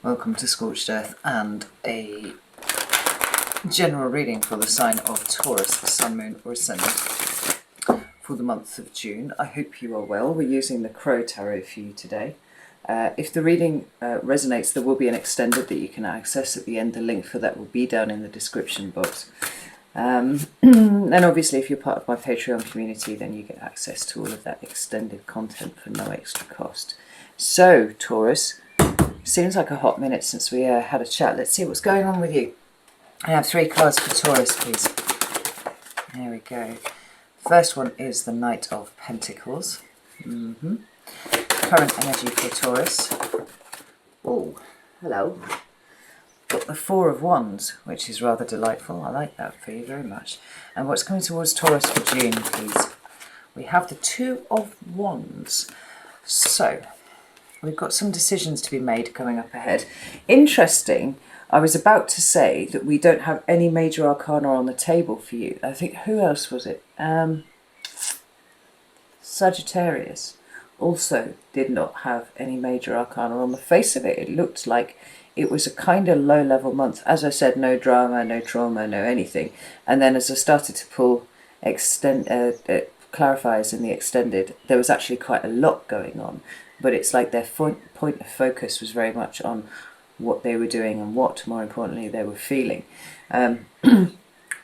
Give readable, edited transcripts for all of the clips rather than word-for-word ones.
Welcome to Scorched Earth and a general reading for the sign of Taurus, Sun, Moon or Ascendant for the month of June. I hope you are well. We're using the Crow Tarot for you today. If the reading resonates, there will be an extended that you can access at the end. The link for that will be down in the description box. And obviously if you're part of my Patreon community, then you get access to all of that extended content for no extra cost. So, Taurus, seems like a hot minute since we had a chat. Let's see what's going on with you. I have 3 cards for Taurus, please. There we go. First one is the Knight of Pentacles. Current energy for Taurus. Oh, hello. Got the 4 of Wands, which is rather delightful. I like that for you very much. And what's coming towards Taurus for June, please? We have the 2 of Wands. So, we've got some decisions to be made coming up ahead. Interesting, I was about to say that we don't have any major arcana on the table for you. I think, who else was it? Sagittarius also did not have any major arcana. On the face of it, it looked like it was a kind of low-level month. As I said, no drama, no trauma, no anything. And then as I started to pull clarifiers in the extended, there was actually quite a lot going on. But it's like their point of focus was very much on what they were doing and what, more importantly, they were feeling.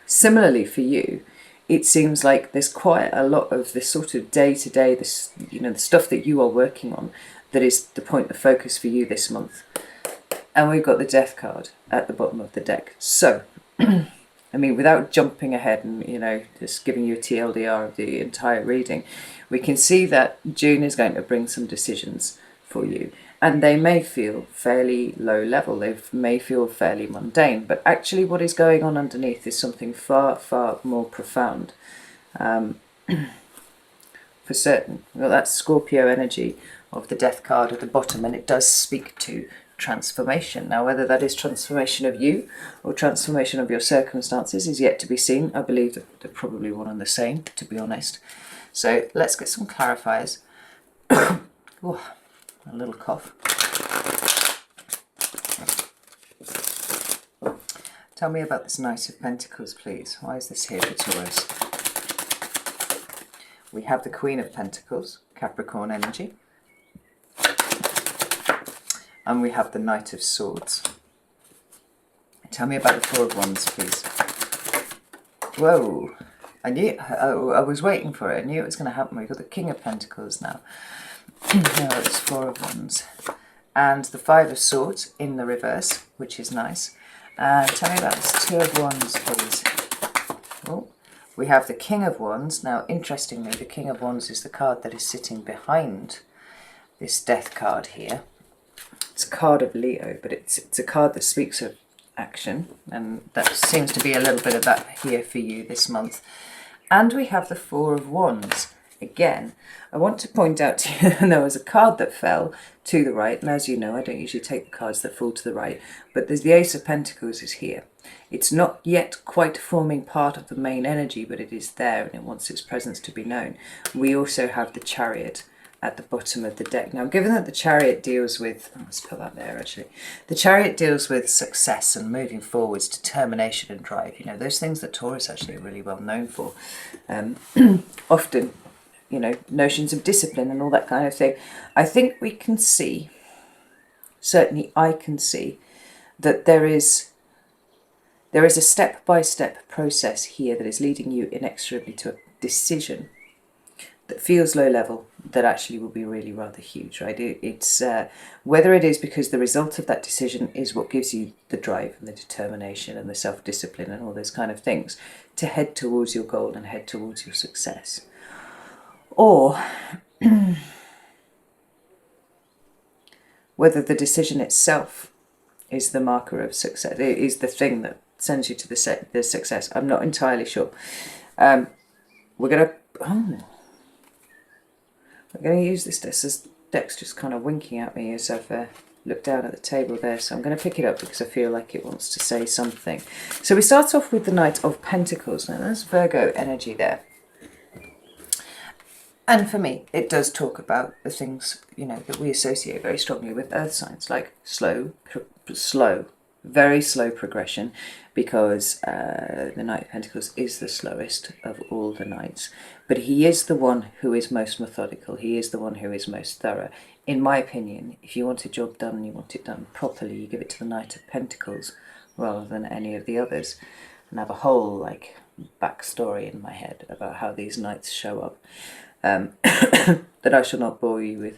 Similarly for you, it seems like there's quite a lot of this sort of day-to-day, this, the stuff that you are working on that is the point of focus for you this month. And we've got the Death card at the bottom of the deck. So, I mean, without jumping ahead and, just giving you a TLDR of the entire reading, we can see that June is going to bring some decisions for you. And they may feel fairly low level, they may feel fairly mundane, but actually what is going on underneath is something far, far more profound. For certain. Well, that's Scorpio energy of the Death card at the bottom, and it does speak to transformation. Now, whether that is transformation of you or transformation of your circumstances is yet to be seen. I believe that they're probably one and the same, to be honest. So let's get some clarifiers. Ooh, a little cough. Tell me about this Knight of Pentacles, please. Why is this here for Taurus? We have the Queen of Pentacles, Capricorn energy. And we have the Knight of Swords. Tell me about the 4 of Wands, please. Whoa. I was waiting for it. I knew it was going to happen. We've got the King of Pentacles now. Now it's 4 of Wands. And the 5 of Swords in the reverse, which is nice. Tell me about this 2 of Wands, please. Oh, we have the King of Wands. Now, interestingly, the King of Wands is the card that is sitting behind this Death card here. It's a card of Leo, but it's a card that speaks of action, and that seems to be a little bit of that here for you this month. And we have the 4 of Wands. Again, I want to point out to you, and there was a card that fell to the right, and as you know, I don't usually take the cards that fall to the right, but there's the Ace of Pentacles is here. It's not yet quite forming part of the main energy, but it is there, and it wants its presence to be known. We also have the Chariot at the bottom of the deck. Now, given that the Chariot deals with, let's put that there actually, the Chariot deals with success and moving forwards, determination and drive, those things that Taurus actually are really well known for. Often, notions of discipline and all that kind of thing. I think we can see, certainly I can see, that there is a step-by-step process here that is leading you inexorably to a decision that feels low level, that actually will be really rather huge, right? It's whether it is because the result of that decision is what gives you the drive and the determination and the self-discipline and all those kind of things to head towards your goal and head towards your success. Or whether the decision itself is the marker of success, it is the thing that sends you to the success. I'm not entirely sure. We're going to use this deck. This deck's just kind of winking at me as I've looked down at the table there. So I'm going to pick it up because I feel like it wants to say something. So we start off with the Knight of Pentacles. Now there's Virgo energy there. And for me, it does talk about the things, that we associate very strongly with earth signs, like slow, slow, very slow progression, because the Knight of Pentacles is the slowest of all the knights. But he is the one who is most methodical. He is the one who is most thorough. In my opinion, if you want a job done and you want it done properly, you give it to the Knight of Pentacles rather than any of the others. And I have a whole like backstory in my head about how these knights show up, that I shall not bore you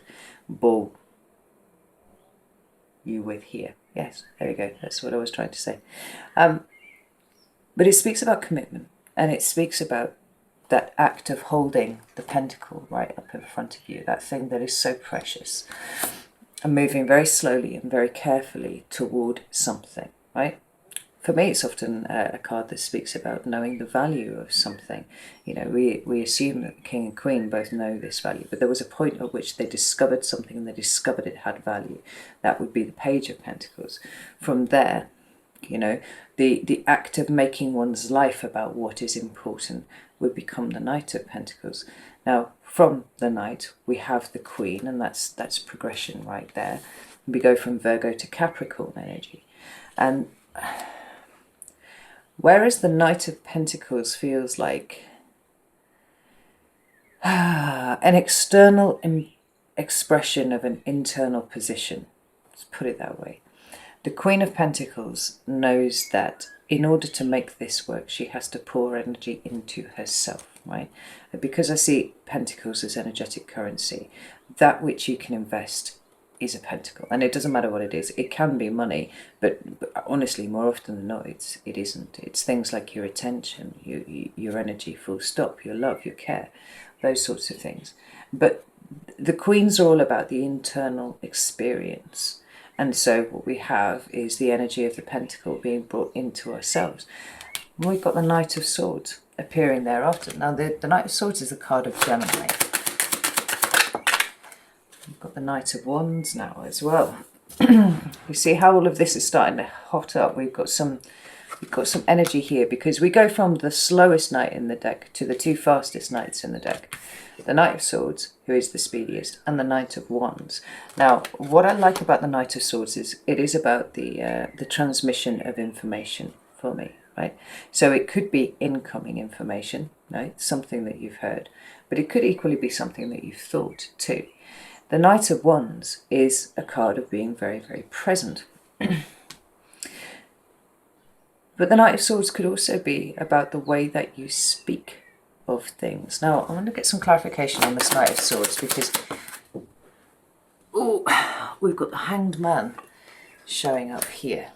with here. Yes, there we go. That's what I was trying to say. But it speaks about commitment, and it speaks about that act of holding the pentacle right up in front of you, that thing that is so precious, and moving very slowly and very carefully toward something, right? For me, it's often a card that speaks about knowing the value of something. You know, we assume that the king and queen both know this value, but there was a point at which they discovered something and they discovered it had value. That would be the Page of Pentacles. From there, you know, the act of making one's life about what is important would become the Knight of Pentacles. Now, from the Knight, we have the Queen, and that's progression right there. We go from Virgo to Capricorn energy. And whereas the Knight of Pentacles feels like an external expression of an internal position, let's put it that way, the Queen of Pentacles knows that in order to make this work, she has to pour energy into herself, right? And because I see Pentacles as energetic currency, that which you can invest is a pentacle, and it doesn't matter what it is. It can be money, but honestly, more often than not, it isn't. It's things like your attention, your energy, full stop, your love, your care, those sorts of things. But the Queens are all about the internal experience, and so what we have is the energy of the pentacle being brought into ourselves. And we've got the Knight of Swords appearing thereafter. Now, the Knight of Swords is a card of Gemini. We've got the Knight of Wands now as well. You see how all of this is starting to hot up. We've got some energy here, because we go from the slowest knight in the deck to the two fastest knights in the deck. The Knight of Swords, who is the speediest, and the Knight of Wands. Now, what I like about the Knight of Swords is it is about the transmission of information for me, right? So it could be incoming information, right? Something that you've heard, but it could equally be something that you've thought too. The Knight of Wands is a card of being very, very present. But the Knight of Swords could also be about the way that you speak of things. Now, I want to get some clarification on this Knight of Swords, because we've got the Hanged Man showing up here.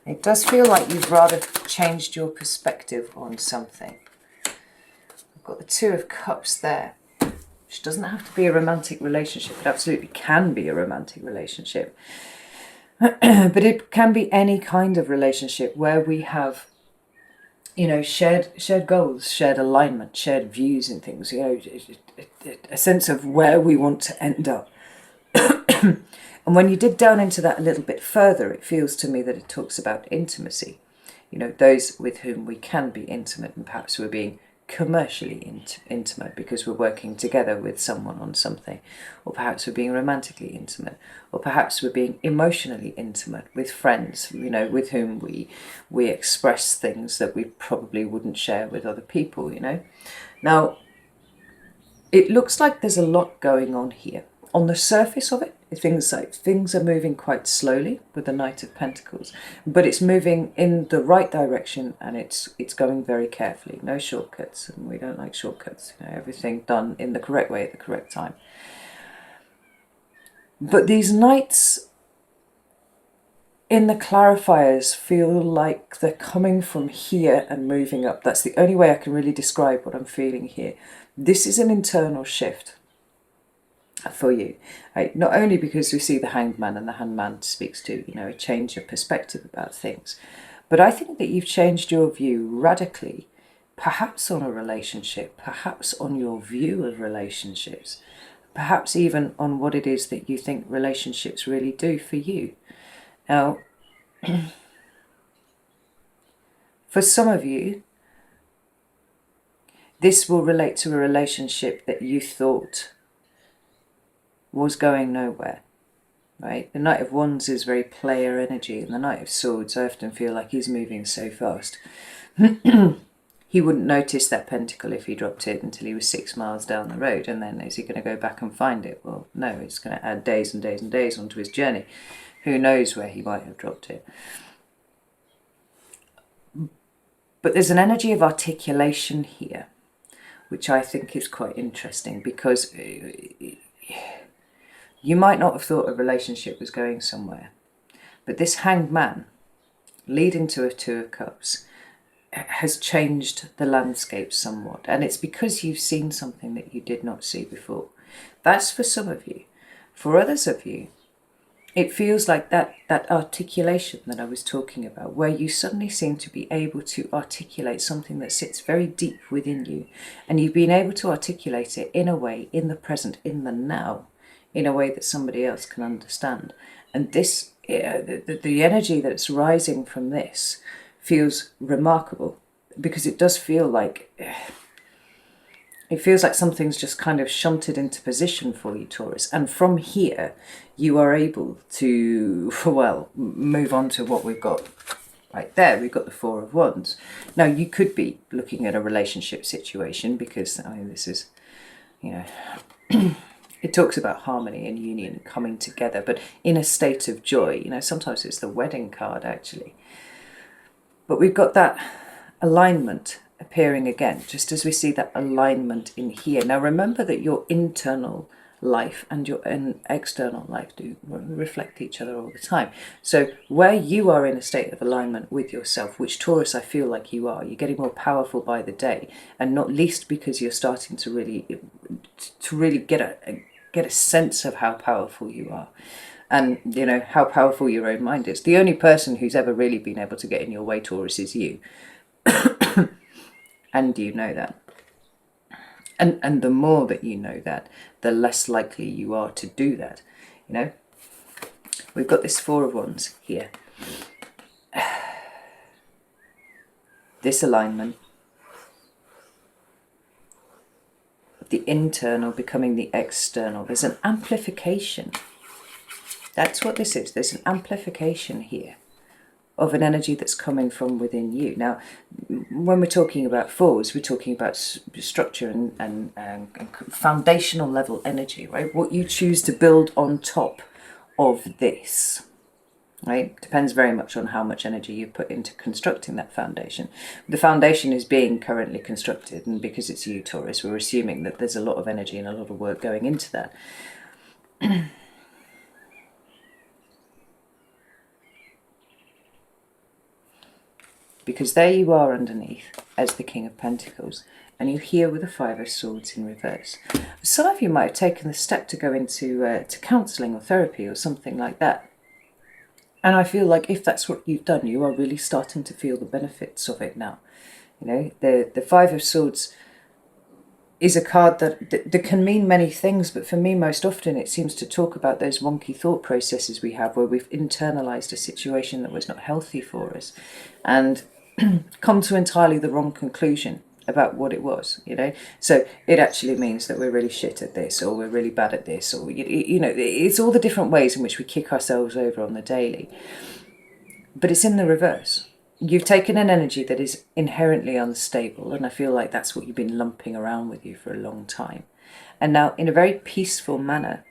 It does feel like you've rather changed your perspective on something. I've got the Two of Cups there, which doesn't have to be a romantic relationship. It absolutely can be a romantic relationship. But it can be any kind of relationship where we have, you know, shared goals, shared alignment, shared views and things, you know, a sense of where we want to end up. And when you dig down into that a little bit further, it feels to me that it talks about intimacy. You know, those with whom we can be intimate, and perhaps we're being commercially intimate because we're working together with someone on something, or perhaps we're being romantically intimate, or perhaps we're being emotionally intimate with friends, you know, with whom we express things that we probably wouldn't share with other people, you know. Now, it looks like there's a lot going on here. On the surface of it, things are moving quite slowly with the Knight of Pentacles, but it's moving in the right direction, and it's going very carefully. No shortcuts, and we don't like shortcuts. You know, everything done in the correct way at the correct time. But these knights in the clarifiers feel like they're coming from here and moving up. That's the only way I can really describe what I'm feeling here. This is an internal shift for you, right? Not only because we see the Hanged Man, and the Hanged Man speaks to, you know, a change of perspective about things, but I think that you've changed your view radically, perhaps on a relationship, perhaps on your view of relationships, perhaps even on what it is that you think relationships really do for you. Now, for some of you, this will relate to a relationship that you thought was going nowhere. right? The Knight of Wands is very player energy, and the Knight of Swords, I often feel like he's moving so fast. He wouldn't notice that pentacle if he dropped it until he was 6 miles down the road, and then is he going to go back and find it? Well, no, it's going to add days and days and days onto his journey. Who knows where he might have dropped it? But there's an energy of articulation here, which I think is quite interesting, because you might not have thought a relationship was going somewhere, but this Hanged Man leading to a Two of Cups has changed the landscape somewhat, and it's because you've seen something that you did not see before. That's for some of you. For others of you, it feels like that articulation that I was talking about, where you suddenly seem to be able to articulate something that sits very deep within you, and you've been able to articulate it in a way, in the present, in the now, in a way that somebody else can understand. And this, the energy that's rising from this feels remarkable, because it does feel like something's just kind of shunted into position for you, Taurus. And from here, you are able to, well, move on to what we've got right there. We've got the Four of Wands. Now, you could be looking at a relationship situation, because, I mean, this is, you know, it talks about harmony and union and coming together, but in a state of joy. You know, sometimes it's the wedding card, actually. But we've got that alignment appearing again, just as we see that alignment in here. Now remember that your internal life and your external life do reflect each other all the time. So where you are in a state of alignment with yourself, which Taurus I feel like you are, you're getting more powerful by the day, and not least because you're starting to really get a sense of how powerful you are. And, you know, how powerful your own mind is. The only person who's ever really been able to get in your way, Taurus, is you. And you know that. And the more that you know that, the less likely you are to do that. You know, we've got this Four of Wands here. This alignment. The internal becoming the external. There's an amplification. That's what this is. There's an amplification here of an energy that's coming from within you. Now, when we're talking about fours, we're talking about structure and foundational level energy, right? What you choose to build on top of this, right? Depends very much on how much energy you put into constructing that foundation. The foundation is being currently constructed, and because it's you, Taurus, we're assuming that there's a lot of energy and a lot of work going into that. Because there you are underneath as the King of Pentacles, and you're here with the Five of Swords in reverse. Some of you might have taken the step to go into to counselling or therapy or something like that. And I feel like if that's what you've done, you are really starting to feel the benefits of it now. You know, the Five of Swords is a card that can mean many things, but for me most often it seems to talk about those wonky thought processes we have where we've internalized a situation that was not healthy for us and come to entirely the wrong conclusion about what it was, you know. So it actually means that we're really shit at this, or we're really bad at this, or, you know, it's all the different ways in which we kick ourselves over on the daily. But it's in the reverse. You've taken an energy that is inherently unstable, and I feel like that's what you've been lumping around with you for a long time. And now, in a very peaceful manner,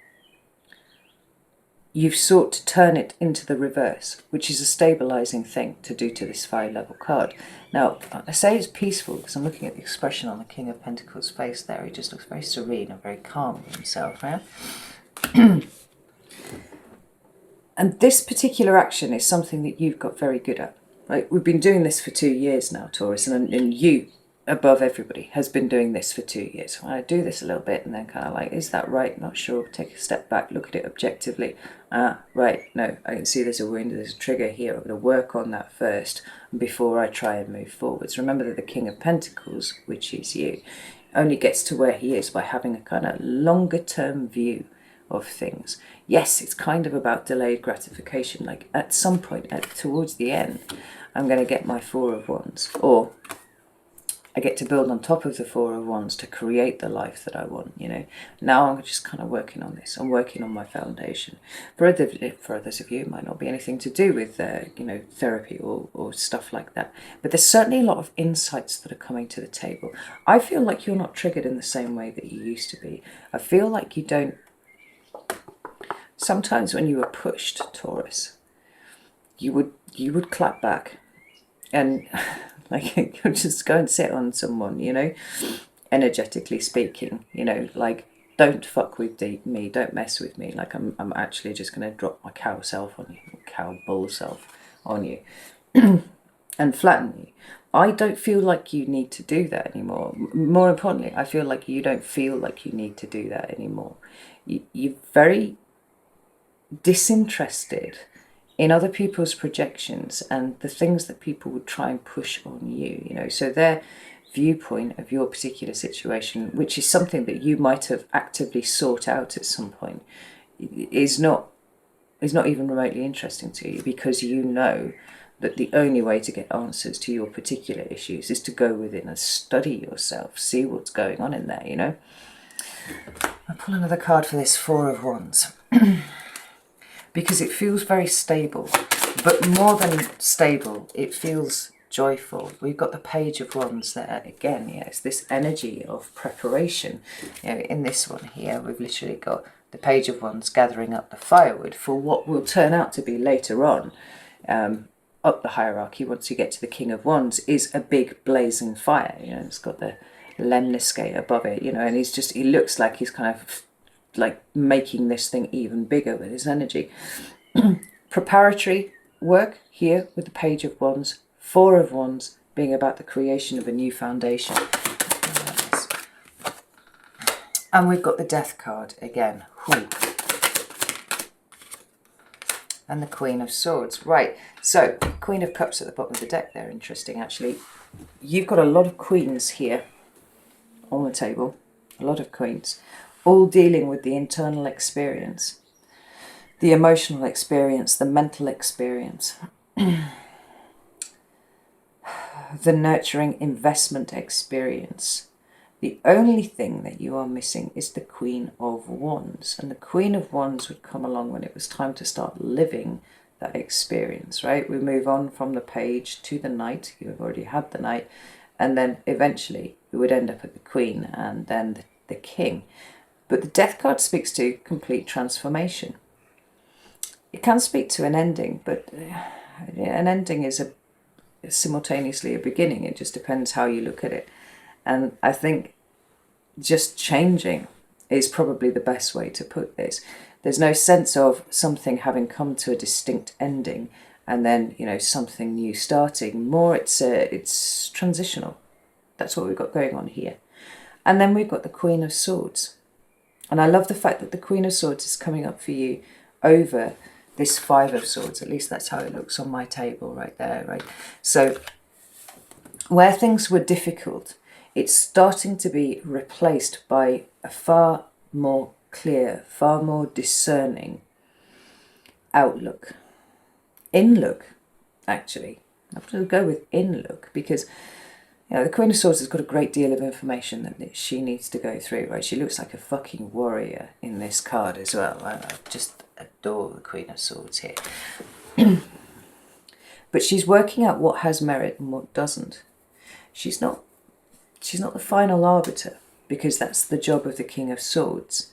you've sought to turn it into the reverse, which is a stabilizing thing to do to this 5-level card. Now, I say it's peaceful because I'm looking at the expression on the King of Pentacles' face there. He just looks very serene and very calm with himself, right? And this particular action is something that you've got very good at. Like, we've been doing this for 2 years now, Taurus, and you, above everybody, has been doing this for 2 years. I do this a little bit and then kind of like, is that right? Not sure. Take a step back, look at it objectively. Right, no, I can see there's a wound, there's a trigger here. I'm going to work on that first before I try and move forwards. Remember that the King of Pentacles, which is you, only gets to where he is by having a kind of longer term view of things. Yes, it's kind of about delayed gratification. Like at some point, towards the end, I'm going to get my Four of Wands, or I get to build on top of the Four of Wands to create the life that I want, you know. Now I'm just kind of working on this. I'm working on my foundation. For others of you, it might not be anything to do with, you know, therapy or stuff like that. But there's certainly a lot of insights that are coming to the table. I feel like you're not triggered in the same way that you used to be. I feel like you don't... Sometimes when you were pushed, Taurus, you would clap back and... like, you'll just go and sit on someone, you know, energetically speaking, you know, like, don't fuck with me, don't mess with me. Like, I'm actually just going to drop my cow self on you, cow bull self on you, and flatten you. I don't feel like you need to do that anymore. More importantly, I feel like you don't feel like you need to do that anymore. You're very disinterested in other people's projections and the things that people would try and push on you, you know. So their viewpoint of your particular situation, which is something that you might have actively sought out at some point, is not even remotely interesting to you, because you know that the only way to get answers to your particular issues is to go within and study yourself, see what's going on in there, you know. I'll pull another card for this Four of Wands. Because it feels very stable, but more than stable, it feels joyful. We've got the Page of Wands there again. Yeah, it's this energy of preparation. You know, in this one here, we've literally got the Page of Wands gathering up the firewood for what will turn out to be later on, up the hierarchy, once you get to the King of Wands, is a big blazing fire. You know, it's got the lemniscate above it, you know, and he looks like he's kind of like making this thing even bigger with his energy. Preparatory work here with the Page of Wands, Four of Wands being about the creation of a new foundation. And we've got the Death card again. And the Queen of Swords. Right, so Queen of Cups at the bottom of the deck there. Interesting, actually. You've got a lot of queens here on the table. A lot of queens. All dealing with the internal experience, the emotional experience, the mental experience, the nurturing investment experience. The only thing that you are missing is the Queen of Wands. And the Queen of Wands would come along when it was time to start living that experience, right? We move on from the Page to the Knight. You've already had the Knight. And then eventually we would end up at the Queen and then the King. But the Death card speaks to complete transformation. It can speak to an ending, but an ending is simultaneously a beginning. It just depends how you look at it. And I think just changing is probably the best way to put this. There's no sense of something having come to a distinct ending and then, you know, something new starting. More it's transitional. That's what we've got going on here. And then we've got the Queen of Swords. And I love the fact that the Queen of Swords is coming up for you over this Five of Swords. At least that's how it looks on my table right there, right? So where things were difficult, it's starting to be replaced by a far more clear, far more discerning outlook. In-look, actually. I have to go with in-look because... you know, the Queen of Swords has got a great deal of information that she needs to go through, right? She looks like a fucking warrior in this card as well. I just adore the Queen of Swords here. But she's working out what has merit and what doesn't. She's not the final arbiter, because that's the job of the King of Swords.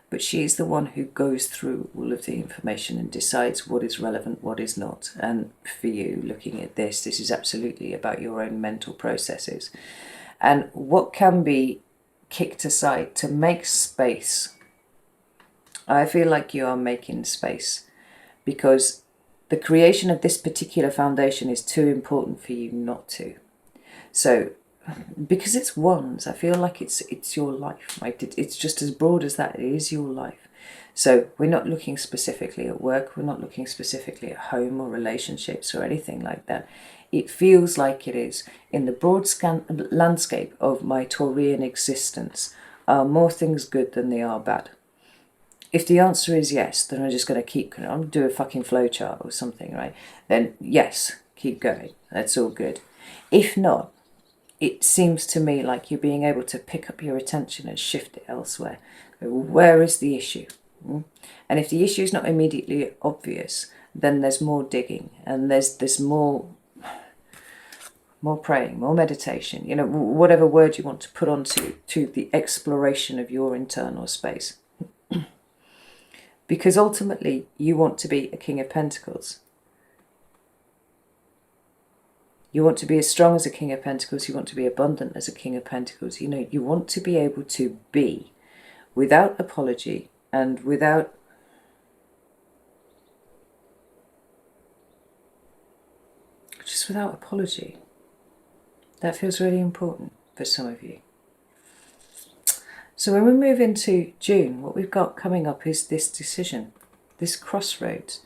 But she is the one who goes through all of the information and decides what is relevant, what is not. And for you, looking at this is absolutely about your own mental processes. And what can be kicked aside to make space. I feel like you are making space because the creation of this particular foundation is too important for you not to. So, because it's wands, I feel like it's your life, right? It's just as broad as that. It is your life. So we're not looking specifically at work. We're not looking specifically at home or relationships or anything like that. It feels like it is in the broad landscape of my Taurian existence. Are more things good than they are bad? If the answer is yes, then I'm just going to keep going. I'll do a fucking flowchart or something, right? Then yes, keep going. That's all good. If not, it seems to me like you're being able to pick up your attention and shift it elsewhere. Where is the issue? And if the issue is not immediately obvious, then there's more digging, and there's more praying, more meditation, you know, whatever word you want to put onto the exploration of your internal space. Because ultimately you want to be a King of Pentacles. You want to be as strong as a King of Pentacles. You want to be abundant as a King of Pentacles. You know, you want to be able to be without apology and without just without apology. That feels really important for some of you. So when we move into June, what we've got coming up is this decision, this crossroads,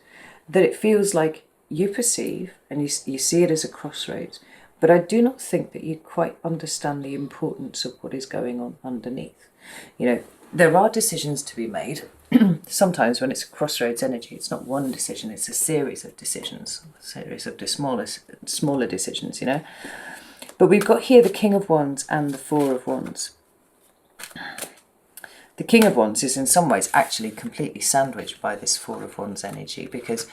that it feels like you perceive, and you see it as a crossroads, but I do not think that you quite understand the importance of what is going on underneath. You know, there are decisions to be made. Sometimes when it's a crossroads energy, it's not one decision, it's a series of decisions, a series of the smaller decisions, you know. But we've got here the King of Wands and the Four of Wands. The King of Wands is in some ways actually completely sandwiched by this Four of Wands energy, because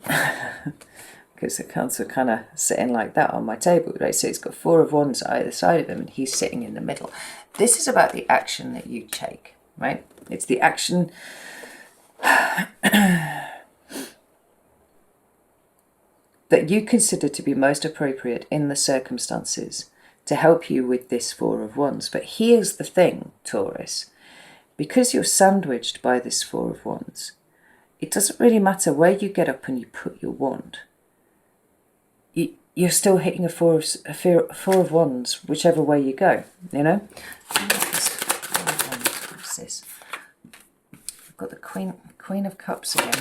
the cards are kind of sitting like that on my table, right? So it's got Four of Wands either side of him and he's sitting in the middle. This is about the action that you take, right? It's the action that you consider to be most appropriate in the circumstances to help you with this Four of Wands. But here's the thing, Taurus. Because you're sandwiched by this Four of Wands, it doesn't really matter where you get up and you put your wand. You're still hitting a four of Wands, whichever way you go, you know? What's this? I've got the Queen of Cups again.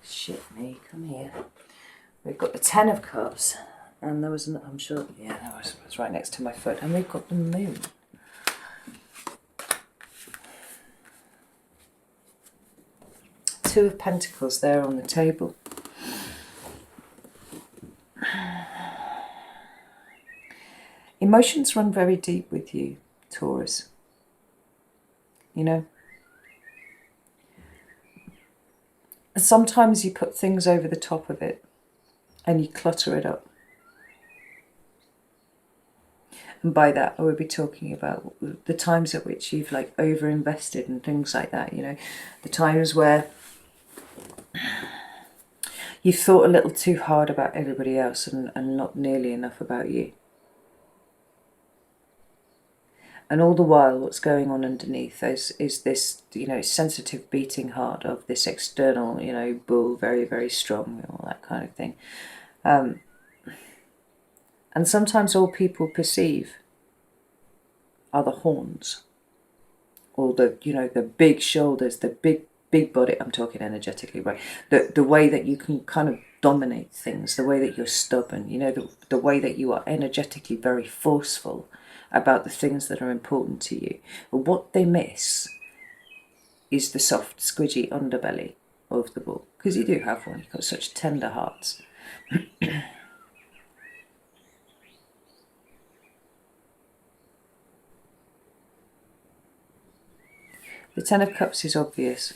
Shit me, come here. We've got the Ten of Cups, and there was, I'm sure, yeah, that was right next to my foot, and we've got the Moon. Two of Pentacles there on the table. Emotions run very deep with you, Taurus. You know? Sometimes you put things over the top of it and you clutter it up. And by that, I would be talking about the times at which you've like over-invested and things like that, you know? The times where you've thought a little too hard about everybody else and not nearly enough about you. And all the while, what's going on underneath is this, you know, sensitive beating heart of this external, you know, bull, very, very strong, all that kind of thing. And sometimes all people perceive are the horns, or the, you know, the big shoulders, the big body. I'm talking energetically, right? The way that you can kind of dominate things, the way that you're stubborn, you know, the way that you are energetically very forceful about the things that are important to you. But what they miss is the soft, squidgy underbelly of the bull. Because you do have one, you've got such tender hearts. The Ten of Cups is obvious.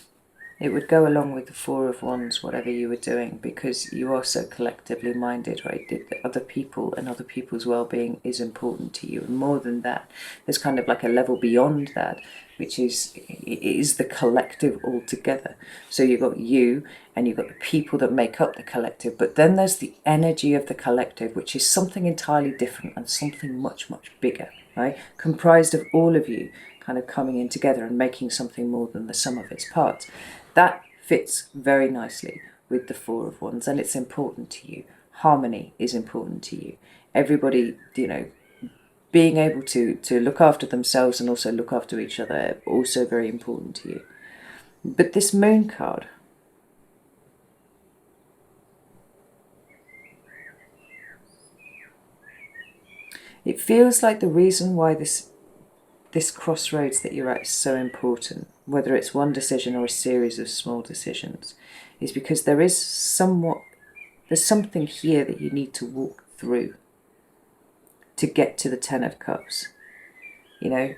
It would go along with the Four of Wands, whatever you were doing, because you are so collectively minded, right? That other people and other people's well-being is important to you. And more than that, there's kind of like a level beyond that, which is the collective altogether. So you've got you and you've got the people that make up the collective, but then there's the energy of the collective, which is something entirely different and something much, much bigger, right? Comprised of all of you kind of coming in together and making something more than the sum of its parts. That fits very nicely with the Four of Wands, and it's important to you. Harmony is important to you. Everybody, you know, being able to look after themselves and also look after each other, also very important to you. But this Moon card, it feels like the reason why this crossroads that you're at is so important, whether it's one decision or a series of small decisions, is because there's something here that you need to walk through. to get to the Ten of Cups, you know.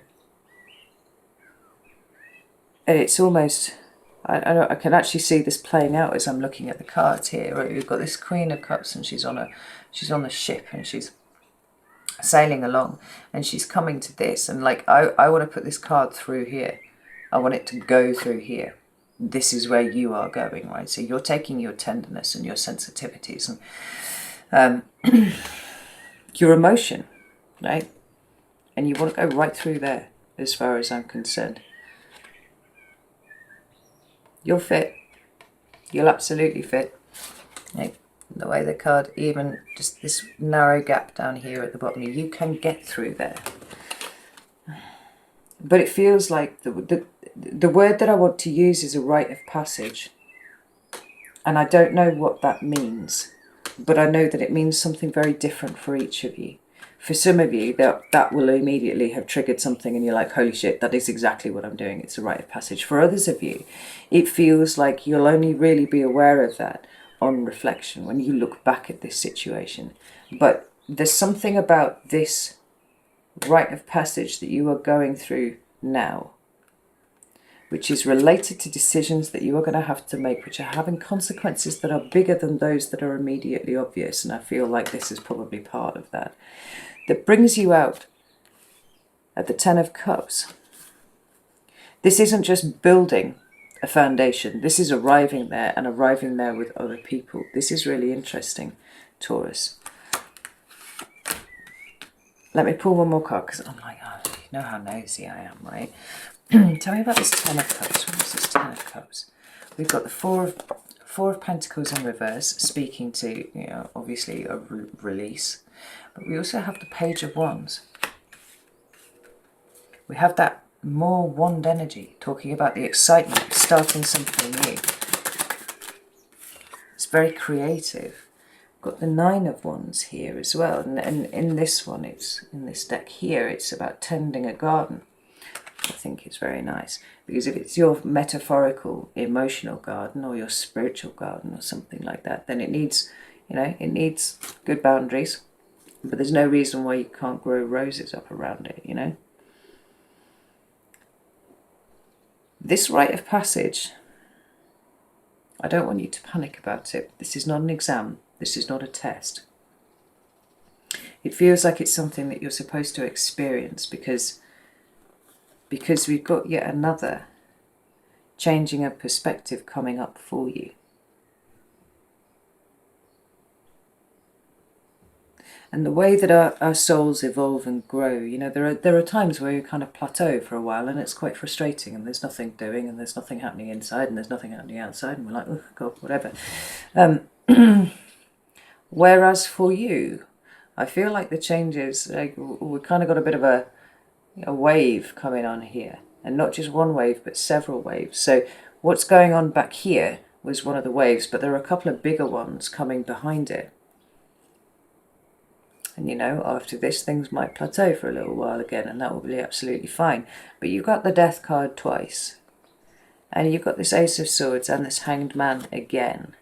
And it's almost, I can actually see this playing out as I'm looking at the cards here. Right? We've got this Queen of Cups, and she's on the ship, and she's sailing along, and she's coming to this, and like I want to put this card through here. I want it to go through here. This is where you are going, right? So you're taking your tenderness and your sensitivities and your emotion, right? And you want to go right through there, as far as I'm concerned. You're fit. You'll absolutely fit. Right? The way the card, even just this narrow gap down here at the bottom, you can get through there. But it feels like the word that I want to use is a rite of passage. And I don't know what that means, but I know that it means something very different for each of you. For some of you, that will immediately have triggered something and you're like, holy shit, that is exactly what I'm doing. It's a rite of passage. For others of you, it feels like you'll only really be aware of that on reflection when you look back at this situation. But there's something about this rite of passage that you are going through now, which is related to decisions that you are going to have to make, which are having consequences that are bigger than those that are immediately obvious. And I feel like this is probably part of that. That brings you out at the Ten of Cups. This isn't just building a foundation. This is arriving there, and arriving there with other people. This is really interesting, Taurus. Let me pull one more card, because I'm like, oh, you know how nosy I am, right? Tell me about this Ten of Cups. What is this Ten of Cups? We've got the Four of Pentacles in reverse, speaking to, you know, obviously a release. But we also have the Page of Wands. We have that more wand energy, talking about the excitement of starting something new. It's very creative. Got the Nine of Wands here as well, and in this one, it's in this deck here, it's about tending a garden. I think it's very nice, because if it's your metaphorical emotional garden or your spiritual garden or something like that, then it needs, you know, it needs good boundaries, but there's no reason why you can't grow roses up around it, you know. This rite of passage, I don't want you to panic about it. This is not an exam. This is not a test. It feels like it's something that you're supposed to experience because we've got yet another changing of perspective coming up for you. And the way that our souls evolve and grow, you know, there are times where you kind of plateau for a while and it's quite frustrating and there's nothing doing and there's nothing happening inside and there's nothing happening outside and we're like, oh God, whatever. Whereas for you, I feel like the changes, like, we've kind of got a bit of a wave coming on here. And not just one wave, but several waves. So what's going on back here was one of the waves, but there are a couple of bigger ones coming behind it. And you know, after this, things might plateau for a little while again, and that will be absolutely fine. But you got the Death card twice. And you've got this Ace of Swords and this Hanged Man again.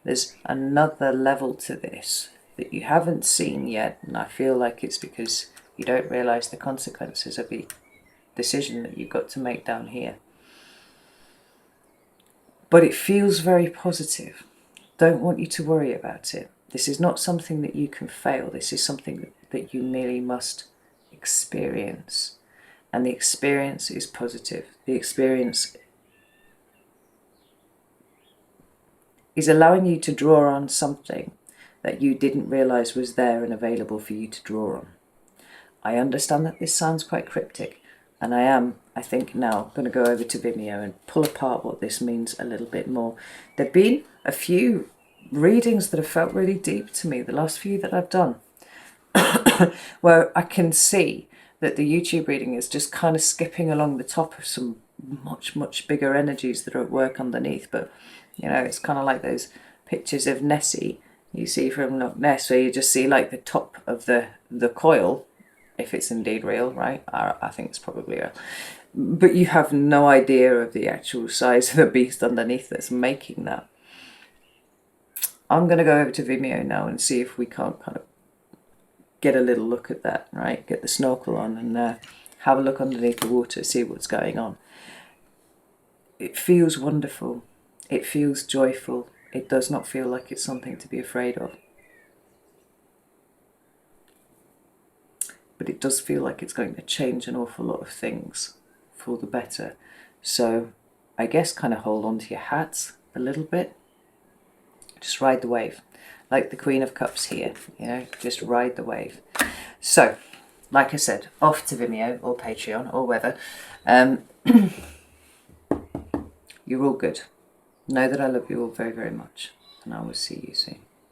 There's another level to this that you haven't seen yet, and I feel like it's because you don't realise the consequences of the decision that you've got to make down here. But it feels very positive. Don't want you to worry about it. This is not something that you can fail. This is something that you merely must experience. And the experience is positive. The experience is allowing you to draw on something that you didn't realise was there and available for you to draw on. I understand that this sounds quite cryptic, and I think now going to go over to Vimeo and pull apart what this means a little bit more. There have been a few readings that have felt really deep to me, the last few that I've done, where I can see that the YouTube reading is just kind of skipping along the top of some much, much bigger energies that are at work underneath. But, you know, it's kind of like those pictures of Nessie you see from Loch Ness, where you just see like the top of the coil, if it's indeed real, right? I think it's probably real. But you have no idea of the actual size of the beast underneath that's making that. I'm going to go over to Vimeo now and see if we can't kind of get a little look at that, right? Get the snorkel on and have a look underneath the water, see what's going on. It feels wonderful. It feels joyful. It does not feel like it's something to be afraid of. But it does feel like it's going to change an awful lot of things for the better. So I guess kind of hold on to your hats a little bit. Just ride the wave. Like the Queen of Cups here, you know, just ride the wave. So, like I said, off to Vimeo or Patreon or whether. You're all good. Know that I love you all very, very much. And I will see you soon.